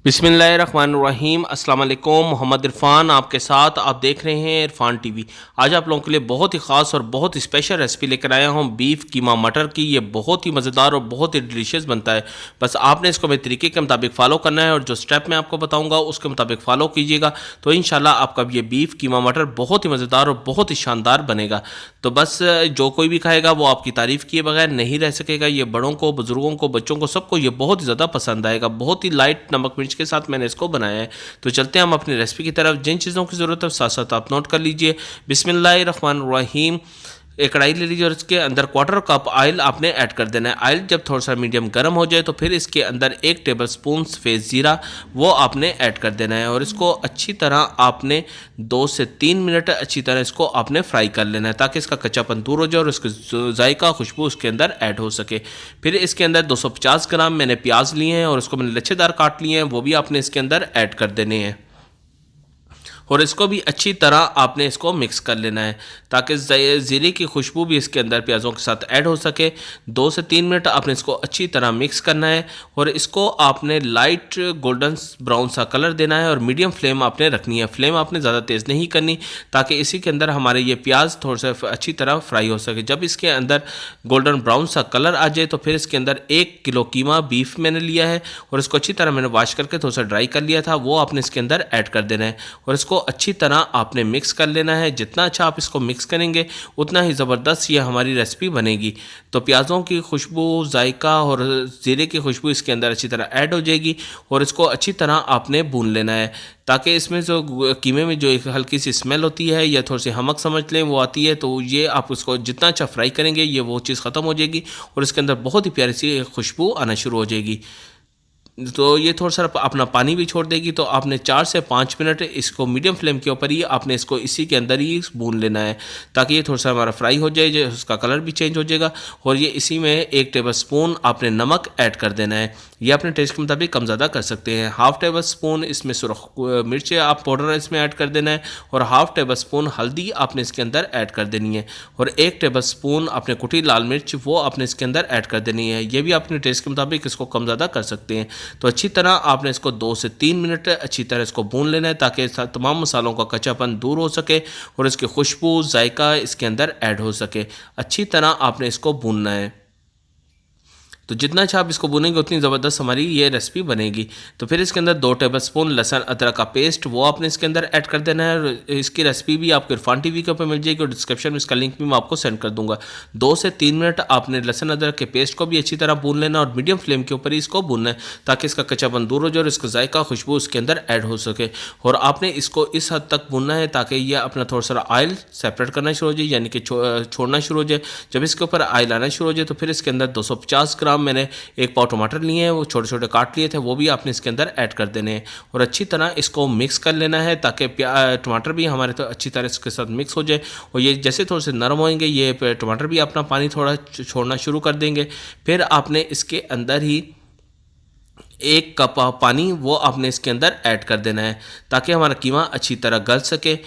बिस्मिल्लाहिर्रहमानिर्रहीम अस्सलाम वालेकुम। मोहम्मद इरफान आपके साथ, आप देख रहे हैं इरफान टीवी। आज आप लोगों के लिए बहुत ही ख़ास और बहुत ही स्पेशल रेसिपी लेकर आया हूँ बीफ कीमा मटर की। ये बहुत ही मज़ेदार और बहुत ही डिलीशियस बनता है। बस आपने इसको मेरे तरीके के मुताबिक फ़ॉलो करना है और जो स्टेप मैं आपको बताऊँगा उसके मुताबिक फ़ॉलो कीजिएगा तो इंशाल्लाह आपका ये बीफ कीमा मटर बहुत ही मज़ेदार और बहुत ही शानदार बनेगा। तो बस जो कोई भी खाएगा वो आपकी तारीफ़ किए बगैर नहीं रह सकेगा। ये बड़ों को, बुज़ुर्गों को, बच्चों को, सबको ये बहुत ही ज़्यादा पसंद आएगा। बहुत ही लाइट नमक मिर्च के साथ मैंने इसको बनाया है। तो चलते हैं हम अपनी रेसिपी की तरफ। जिन चीज़ों की ज़रूरत है साथ साथ आप नोट कर लीजिए। बिस्मिल्लाहिर्रहमानिर्रहीम। एक कढ़ाई ले लीजिए और इसके अंदर क्वार्टर कप ऑयल आपने ऐड कर देना है। ऑयल जब थोड़ा सा मीडियम गर्म हो जाए तो फिर इसके अंदर 1 टेबलस्पून सफ़ेद ज़ीरा वो आपने ऐड कर देना है और इसको अच्छी तरह आपने 2 से 3 मिनट अच्छी तरह इसको आपने फ्राई कर लेना है ताकि इसका कच्चापन दूर हो जाए और इसका जायका खुशबू उसके अंदर ऐड हो सके। फिर इसके अंदर 250 ग्राम मैंने प्याज लिए हैं और उसको मैंने लच्छेदार काट लिए हैं, वो भी आपने इसके अंदर ऐड कर देने हैं और इसको भी अच्छी तरह आपने इसको मिक्स कर लेना है ताकि ज़ीरे की खुशबू भी इसके अंदर प्याज़ों के साथ ऐड हो सके। 2 से 3 मिनट आपने इसको अच्छी तरह मिक्स करना है और इसको आपने लाइट गोल्डन ब्राउन सा कलर देना है और मीडियम फ्लेम आपने रखनी है। फ्लेम आपने ज़्यादा तेज़ नहीं करनी ताकि इसी के अंदर हमारे ये प्याज थोड़ा सा अच्छी तरह फ्राई हो सके। जब इसके अंदर गोल्डन ब्राउन सा कलर आ जाए तो फिर इसके अंदर 1 किलो कीमा बीफ मैंने लिया है और इसको अच्छी तरह मैंने वॉश करके थोड़ा सा ड्राई कर लिया था, वो आपने इसके अंदर ऐड कर देना है और इसको अच्छी तरह आपने मिक्स कर लेना है। जितना अच्छा आप इसको मिक्स करेंगे उतना ही ज़बरदस्त ये हमारी रेसिपी बनेगी। तो प्याज़ों की खुशबू, जायका और ज़ीरे की खुशबू इसके अंदर अच्छी तरह ऐड हो जाएगी और इसको अच्छी तरह आपने भून लेना है ताकि इसमें जो कीमे में जो एक हल्की सी स्मेल होती है या थोड़ी सी हमक समझ लें वो आती है, तो ये आप उसको जितना अच्छा फ्राई करेंगे ये वो चीज़ ख़त्म हो जाएगी और इसके अंदर बहुत ही प्यारी सी खुशबू आना शुरू हो जाएगी। तो ये थोड़ा सा अपना पानी भी छोड़ देगी तो आपने 4 से 5 मिनट इसको मीडियम फ्लेम के ऊपर ही आपने इसको इसी के अंदर ही भून लेना है ताकि ये थोड़ा सा हमारा फ्राई हो जाए, जो उसका कलर भी चेंज हो जाएगा। और ये इसी में 1 टेबलस्पून आपने नमक ऐड कर देना है। ये अपने टेस्ट के मुताबिक कम ज़्यादा कर सकते हैं। हाफ़ टेबलस्पून इसमें सुरख मिर्च आप पाउडर इसमें ऐड कर देना है और हाफ़ टेबलस्पून हल्दी आपने इसके अंदर ऐड कर देनी है और 1 टेबलस्पून आपने कुटी लाल मिर्च वो आपने इसके अंदर ऐड कर देनी है। ये भी अपने टेस्ट के मुताबिक इसको कम ज़्यादा कर सकते हैं। तो अच्छी तरह आपने इसको 2 से 3 मिनट अच्छी तरह इसको भून लेना है ताकि तमाम मसालों का कच्चापन दूर हो सके और इसकी खुशबू, जायका इसके अंदर ऐड हो सके। अच्छी तरह आपने इसको भूनना है। तो जितना अच्छा आप इसको भूनेंगे उतनी ज़बरदस्त हमारी ये रेसिपी बनेगी। तो फिर इसके अंदर 2 टेबलस्पून लहसुन अदरक का पेस्ट वो आपने इसके अंदर ऐड कर देना है। इसकी रेसिपी भी आपको इरफान टीवी के ऊपर मिल जाएगी और डिस्क्रिप्शन में इसका लिंक भी मैं आपको सेंड कर दूंगा। 2 से 3 मिनट आपने लहसुन अदरक के पेस्ट को भी अच्छी तरह भून लेना और मीडियम फ्लेम के ऊपर ही इसको भूनना है ताकि इसका कच्चापन दूर हो जाए और इसका जायका खुशबू उसके अंदर ऐड हो सके। और आपने इसको इस हद तक भूनना है ताकि यह अपना थोड़ा सा ऑयल सेपरेट करना शुरू हो जाए, यानी कि छोड़ना शुरू हो जाए। जब इसके ऊपर ऑयल आना शुरू हो जाए तो फिर इसके अंदर 250 ग्राम मैंने 1 पाव टमाटर लिए हैं, वो छोटे छोटे काट लिए थे, वो भी आपने इसके अंदर ऐड कर देने हैं और अच्छी तरह इसको मिक्स कर लेना है ताकि टमाटर भी हमारे तो अच्छी तरह इसके साथ मिक्स हो जाए। और ये जैसे थोड़े से नरम होंगे ये टमाटर भी अपना पानी थोड़ा छोड़ना शुरू कर देंगे। फिर आपने इसके अंदर ही 1 कप पानी वो आपने इसके अंदर ऐड कर देना है ताकि हमारा कीमा अच्छी तरह गल सके।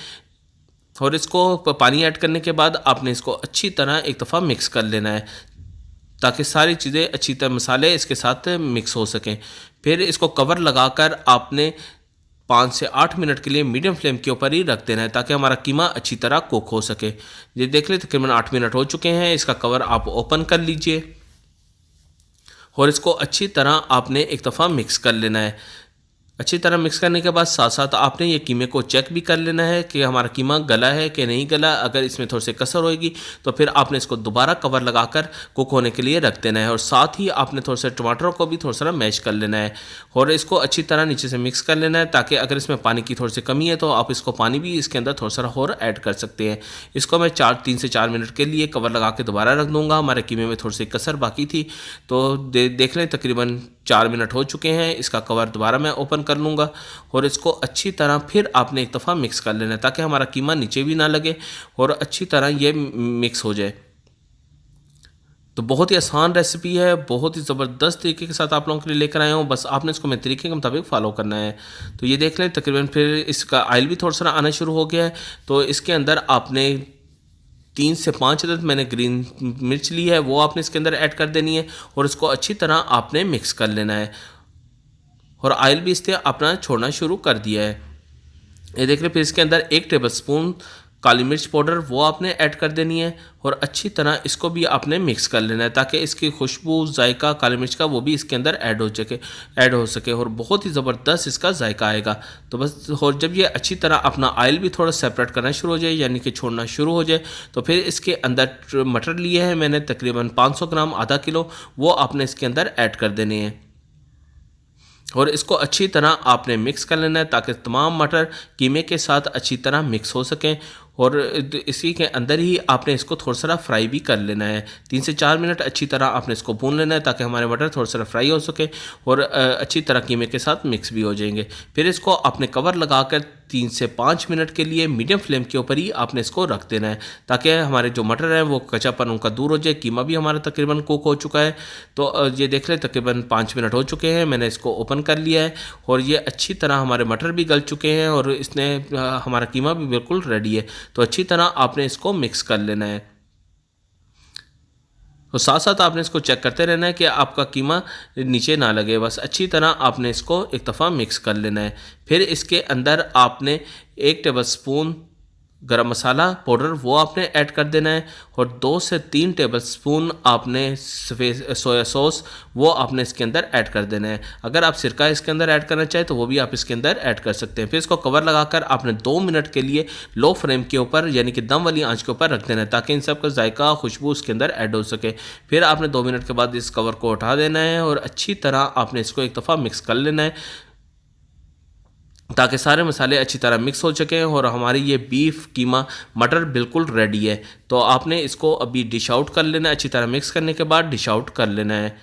और इसको पानी ऐड करने के बाद आपने इसको अच्छी तरह एक दफ़ा मिक्स कर लेना है ताकि सारी चीज़ें अच्छी तरह मसाले इसके साथ मिक्स हो सकें। फिर इसको कवर लगाकर आपने 5 से 8 मिनट के लिए मीडियम फ्लेम के ऊपर ही रख देना है ताकि हमारा कीमा अच्छी तरह कुक हो सके। ये देख लें तकरीबन 8 मिनट हो चुके हैं। इसका कवर आप ओपन कर लीजिए और इसको अच्छी तरह आपने एक दफ़ा मिक्स कर लेना है। अच्छी तरह मिक्स करने के बाद साथ साथ आपने ये कीमे को चेक भी कर लेना है कि हमारा कीमा गला है कि नहीं गला। अगर इसमें थोड़ी सी कसर होएगी तो फिर आपने इसको दोबारा कवर लगाकर कुक होने के लिए रख देना है और साथ ही आपने थोड़ा सा टमाटरों को भी थोड़ा सा मैश कर लेना है और इसको अच्छी तरह नीचे से मिक्स कर लेना है ताकि अगर इसमें पानी की थोड़ी सी कमी है तो आप इसको पानी भी इसके अंदर थोड़ा सा और ऐड कर सकते हैं। इसको मैं 3 से 4 मिनट के लिए कवर लगा के दोबारा रख दूँगा। हमारे कीमे में थोड़ी सी कसर बाकी थी तो देख लें तकरीबन 4 मिनट हो चुके हैं। इसका कवर दोबारा मैं ओपन कर लूँगा और इसको अच्छी तरह फिर आपने एक दफ़ा मिक्स कर लेना है ताकि हमारा कीमा नीचे भी ना लगे और अच्छी तरह ये मिक्स हो जाए। तो बहुत ही आसान रेसिपी है, बहुत ही ज़बरदस्त तरीके के साथ आप लोगों के लिए लेकर आया हूँ। बस आपने इसको मेरे तरीके के मुताबिक फ़ॉलो करना है। तो ये देख लें तकरीबन फिर इसका ऑयल भी थोड़ा सा आना शुरू हो गया है। तो इसके अंदर आपने 3 से 5 अदद मैंने ग्रीन मिर्च ली है वो आपने इसके अंदर ऐड कर देनी है और इसको अच्छी तरह आपने मिक्स कर लेना है। और ऑयल भी इसने अपना छोड़ना शुरू कर दिया है। ये देख रहे हैं। फिर इसके अंदर 1 टेबलस्पून काली मिर्च पाउडर वो आपने ऐड कर देनी है और अच्छी तरह इसको भी आपने मिक्स कर लेना है ताकि इसकी खुशबू जायका काली मिर्च का वो भी इसके अंदर ऐड हो सके और बहुत ही ज़बरदस्त इसका जायका आएगा। तो बस, और जब ये अच्छी तरह अपना ऑयल भी थोड़ा सेपरेट करना शुरू हो जाए यानी कि छोड़ना शुरू हो जाए तो फिर इसके अंदर मटर लिए हैं मैंने तकरीबन 500 ग्राम, आधा किलो, वो आपने इसके अंदर ऐड कर देने हैं और इसको अच्छी तरह आपने मिक्स कर लेना है ताकि तमाम मटर कीमे के साथ अच्छी तरह मिक्स हो सकें। और इसी के अंदर ही आपने इसको थोड़ा सा फ्राई भी कर लेना है। 3 से 4 मिनट अच्छी तरह आपने इसको भून लेना है ताकि हमारे मटर थोड़ा सा फ्राई हो सके और अच्छी तरह कीमे के साथ मिक्स भी हो जाएंगे। फिर इसको आपने कवर लगाकर 3 से 5 मिनट के लिए मीडियम फ्लेम के ऊपर ही आपने इसको रख देना है ताकि हमारे जो मटर हैं वो कच्चापन उनका दूर हो जाए। कीमा भी हमारा तकरीबन कुक हो चुका है। तो ये देख लें तकरीबन 5 मिनट हो चुके हैं। मैंने इसको ओपन कर लिया है और ये अच्छी तरह हमारे मटर भी गल चुके हैं और इसने हमारा कीमा भी बिल्कुल रेडी है। तो अच्छी तरह आपने इसको मिक्स कर लेना है। तो साथ साथ आपने इसको चेक करते रहना है कि आपका कीमा नीचे ना लगे। बस अच्छी तरह आपने इसको एक दफ़ा मिक्स कर लेना है। फिर इसके अंदर आपने 1 टेबलस्पून गरम मसाला पाउडर वो आपने ऐड कर देना है और 2 से 3 टेबलस्पून आपने सफ़ेद सोया सॉस वो आपने इसके अंदर ऐड कर देना है। अगर आप सिरका इसके अंदर ऐड करना चाहें तो वो भी आप इसके अंदर ऐड कर सकते हैं। फिर इसको कवर लगाकर आपने 2 मिनट के लिए लो फ्लेम के ऊपर यानी कि दम वाली आंच के ऊपर रख देना है ताकि इन सब का जायका खुशबू उसके अंदर ऐड हो सके। फिर आपने 2 मिनट के बाद इस कवर को उठा देना है और अच्छी तरह आपने इसको एक दफ़ा मिक्स कर लेना है ताकि सारे मसाले अच्छी तरह मिक्स हो सकें और हमारी ये बीफ कीमा मटर बिल्कुल रेडी है। तो आपने इसको अभी डिश आउट कर लेना है। अच्छी तरह मिक्स करने के बाद डिश आउट कर लेना है।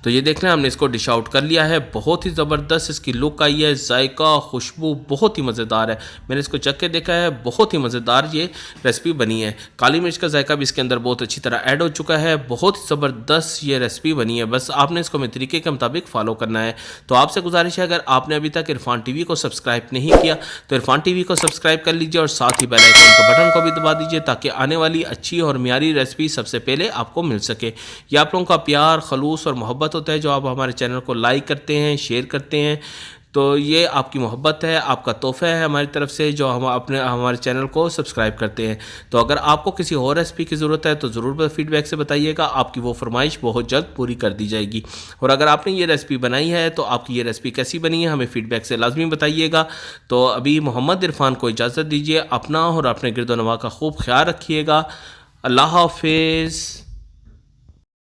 तो ये देख लें हमने इसको डिश आउट कर लिया है। बहुत ही ज़बरदस्त इसकी लुक आई है, जायका खुशबू बहुत ही मज़ेदार है। मैंने इसको चख के देखा है, बहुत ही मज़ेदार ये रेसिपी बनी है। काली मिर्च का जायका भी इसके अंदर बहुत अच्छी तरह ऐड हो चुका है। बहुत ही ज़बरदस्त ये रेसिपी बनी है। बस आपने इसको मेरे तरीके के मुताबिक फ़ॉलो करना है। तो आपसे गुजारिश है अगर आपने अभी तक इरफान टीवी को सब्सक्राइब नहीं किया तो इरफान टीवी को सब्सक्राइब कर लीजिए और साथ ही बेल आइकन के बटन को भी दबा दीजिए ताकि आने वाली अच्छी और मियारी रेसिपी सबसे पहले आपको मिल सके। ये आप लोगों का प्यार, खलूस और मोहब्बत होता है जो आप हमारे चैनल को लाइक करते हैं, शेयर करते हैं। तो ये आपकी मोहब्बत है, आपका तोहफ़ा है हमारी तरफ से जो हम हमारे चैनल को सब्सक्राइब करते हैं। तो अगर आपको किसी और रेसिपी की ज़रूरत है तो ज़रूर फीडबैक से बताइएगा, आपकी वो फरमाइश बहुत जल्द पूरी कर दी जाएगी। और अगर आपने ये रेसिपी बनाई है तो आपकी ये रेसिपी कैसी बनी है हमें फीडबैक से लाजमी बताइएगा। तो अभी मोहम्मद इरफान को इजाज़त दीजिए। अपना और अपने गिरदो नवा का खूब ख्याल रखिएगा। अल्लाह हाफिज़।